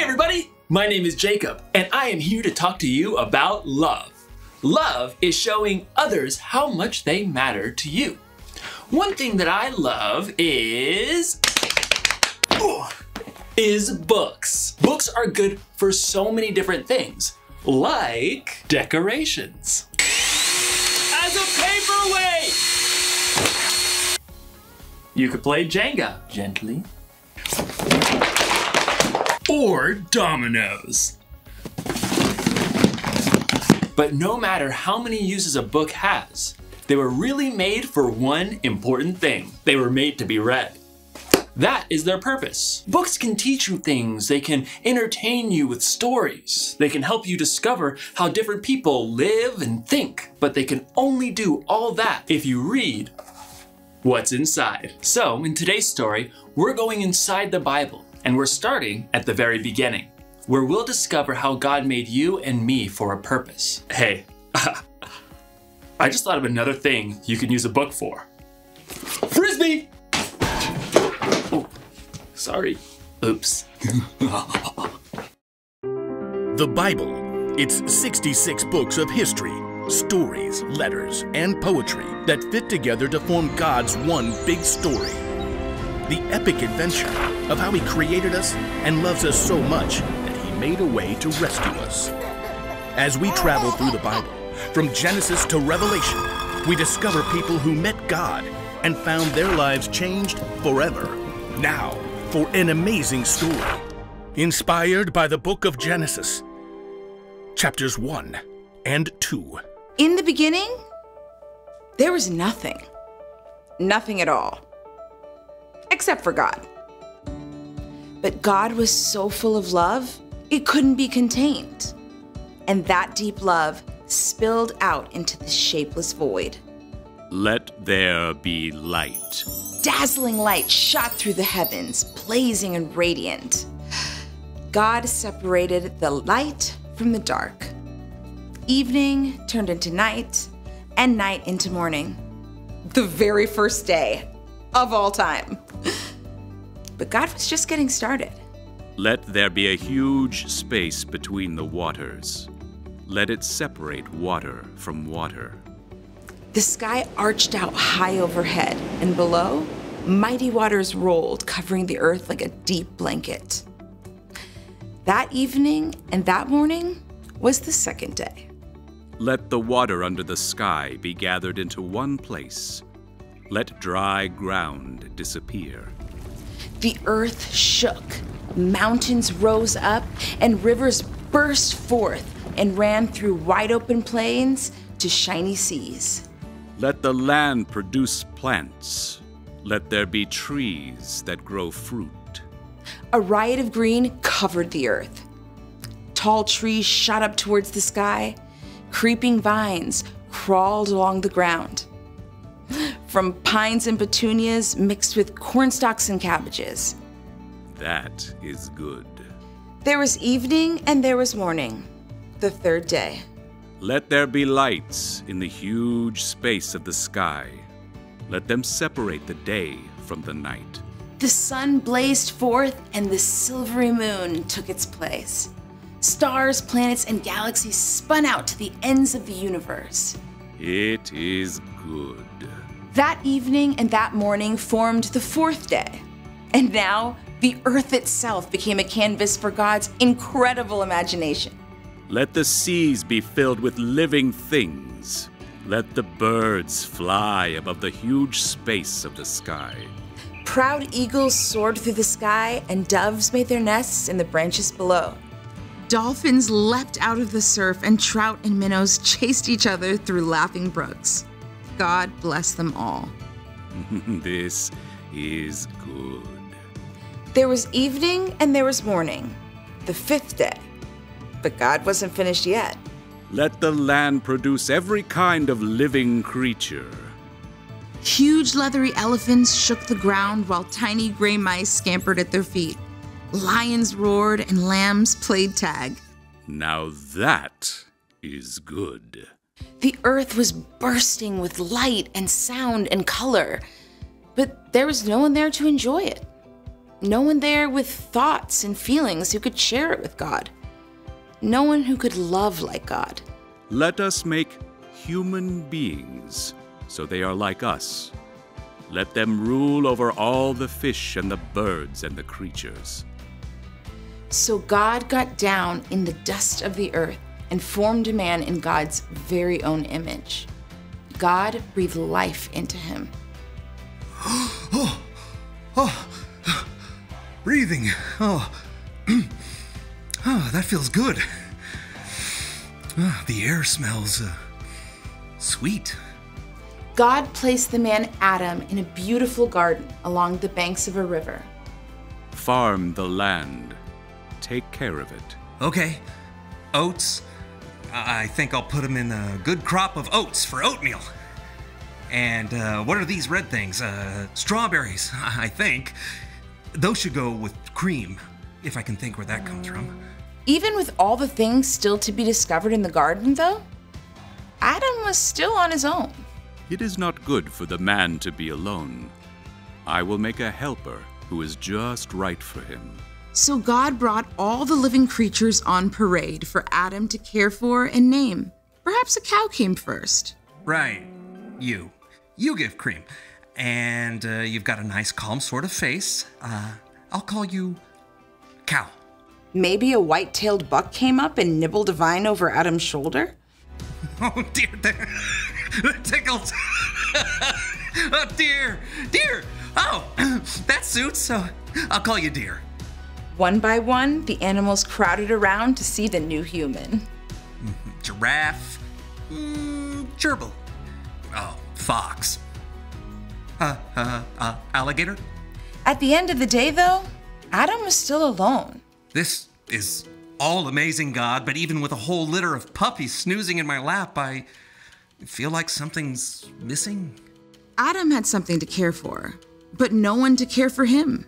everybody, my name is Jacob, and I am here to talk to you about love. Love is showing others how much they matter to you. One thing that I love is books. Books are good for so many different things, like decorations. As a paperweight! You could play Jenga gently. Or dominoes. But no matter how many uses a book has, they were really made for one important thing. They were made to be read. That is their purpose. Books can teach you things. They can entertain you with stories. They can help you discover how different people live and think. But they can only do all that if you read what's inside. So in today's story, we're going inside the Bible. And we're starting at the very beginning, where we'll discover how God made you and me for a purpose. Hey, I just thought of another thing you can use a book for. Frisbee! Oh, sorry. Oops. The Bible. It's 66 books of history, stories, letters, and poetry that fit together to form God's one big story. The epic adventure of how He created us and loves us so much that He made a way to rescue us. As we travel through the Bible, from Genesis to Revelation, we discover people who met God and found their lives changed forever. Now, for an amazing story, inspired by the book of Genesis, chapters 1 and 2. In the beginning, there was nothing. Nothing at all. Except for God. But God was so full of love, it couldn't be contained. And that deep love spilled out into the shapeless void. Let there be light. Dazzling light shot through the heavens, blazing and radiant. God separated the light from the dark. Evening turned into night, and night into morning. The very first day of all time. But God was just getting started. Let there be a huge space between the waters. Let it separate water from water. The sky arched out high overhead, and below, mighty waters rolled, covering the earth like a deep blanket. That evening and that morning was the second day. Let the water under the sky be gathered into one place. Let dry ground disappear. The earth shook, mountains rose up, and rivers burst forth and ran through wide open plains to shiny seas. Let the land produce plants. Let there be trees that grow fruit. A riot of green covered the earth. Tall trees shot up towards the sky. Creeping vines crawled along the ground. From pines and petunias mixed with cornstalks and cabbages. That is good. There was evening and there was morning, the third day. Let there be lights in the huge space of the sky. Let them separate the day from the night. The sun blazed forth and the silvery moon took its place. Stars, planets, and galaxies spun out to the ends of the universe. It is good. That evening and that morning formed the fourth day. And now, the earth itself became a canvas for God's incredible imagination. Let the seas be filled with living things. Let the birds fly above the huge space of the sky. Proud eagles soared through the sky, and doves made their nests in the branches below. Dolphins leapt out of the surf, and trout and minnows chased each other through laughing brooks. God bless them all. This is good. There was evening and there was morning, the fifth day. But God wasn't finished yet. Let the land produce every kind of living creature. Huge leathery elephants shook the ground while tiny gray mice scampered at their feet. Lions roared and lambs played tag. Now that is good. The earth was bursting with light and sound and color, but there was no one there to enjoy it. No one there with thoughts and feelings who could share it with God. No one who could love like God. Let us make human beings so they are like us. Let them rule over all the fish and the birds and the creatures. So God got down in the dust of the earth and formed a man in God's very own image. God breathed life into him. Breathing. Oh, that feels good. The air smells sweet. God placed the man Adam in a beautiful garden along the banks of a river. Farm the land. Take care of it. Okay, oats. I think I'll put them in a good crop of oats for oatmeal. And what are these red things? Strawberries, I think. Those should go with cream, if I can think where that comes from. Even with all the things still to be discovered in the garden, though, Adam was still on his own. It is not good for the man to be alone. I will make a helper who is just right for him. So God brought all the living creatures on parade for Adam to care for and name. Perhaps a cow came first. Right, you. You give cream. And you've got a nice, calm sort of face. I'll call you Cow. Maybe a white-tailed buck came up and nibbled a vine over Adam's shoulder? Oh, dear, that tickles. Oh, dear. Oh, that suits, so I'll call you Deer. One by one, the animals crowded around to see the new human. Giraffe. Gerbil. Oh, fox. Alligator? At the end of the day, though, Adam was still alone. This is all amazing, God, but even with a whole litter of puppies snoozing in my lap, I feel like something's missing. Adam had something to care for, but no one to care for him.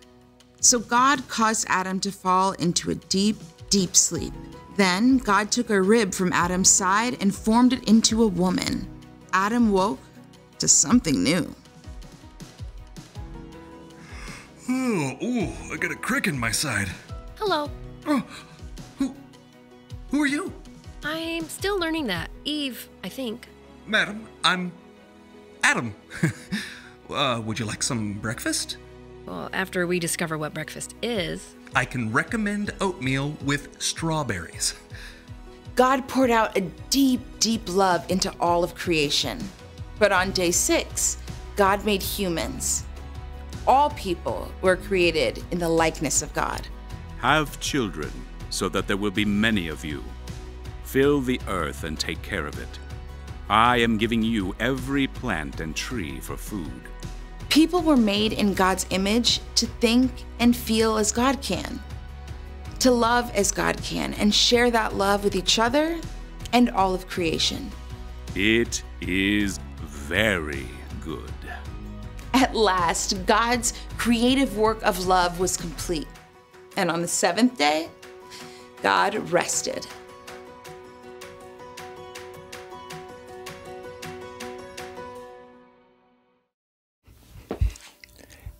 So God caused Adam to fall into a deep, deep sleep. Then God took a rib from Adam's side and formed it into a woman. Adam woke to something new. Ooh, I got a crick in my side. Hello. Oh, who are you? I'm still learning that. Eve, I think. Madam, I'm Adam. Would you like some breakfast? Well, after we discover what breakfast is. I can recommend oatmeal with strawberries. God poured out a deep, deep love into all of creation. But on day 6, God made humans. All people were created in the likeness of God. Have children, so that there will be many of you. Fill the earth and take care of it. I am giving you every plant and tree for food. People were made in God's image to think and feel as God can, to love as God can, and share that love with each other and all of creation. It is very good. At last, God's creative work of love was complete. And on the 7th day, God rested.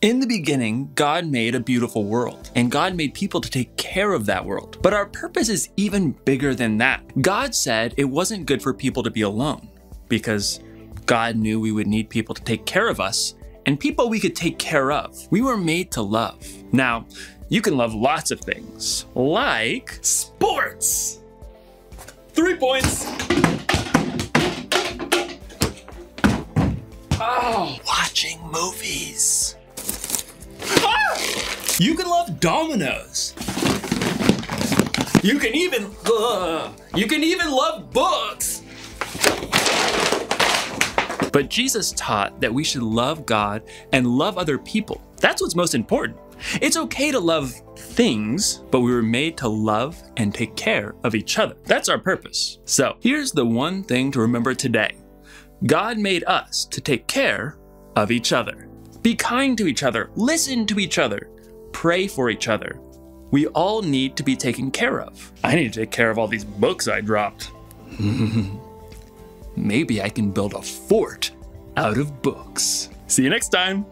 In the beginning, God made a beautiful world, and God made people to take care of that world. But our purpose is even bigger than that. God said it wasn't good for people to be alone, because God knew we would need people to take care of us, and people we could take care of. We were made to love. Now, you can love lots of things, like sports. 3 points. Oh, watching movies. You can love dominoes. You can even love books. But Jesus taught that we should love God and love other people. That's what's most important. It's okay to love things, but we were made to love and take care of each other. That's our purpose. So here's the one thing to remember today. God made us to take care of each other. Be kind to each other, listen to each other, pray for each other. We all need to be taken care of. I need to take care of all these books I dropped. Maybe I can build a fort out of books. See you next time.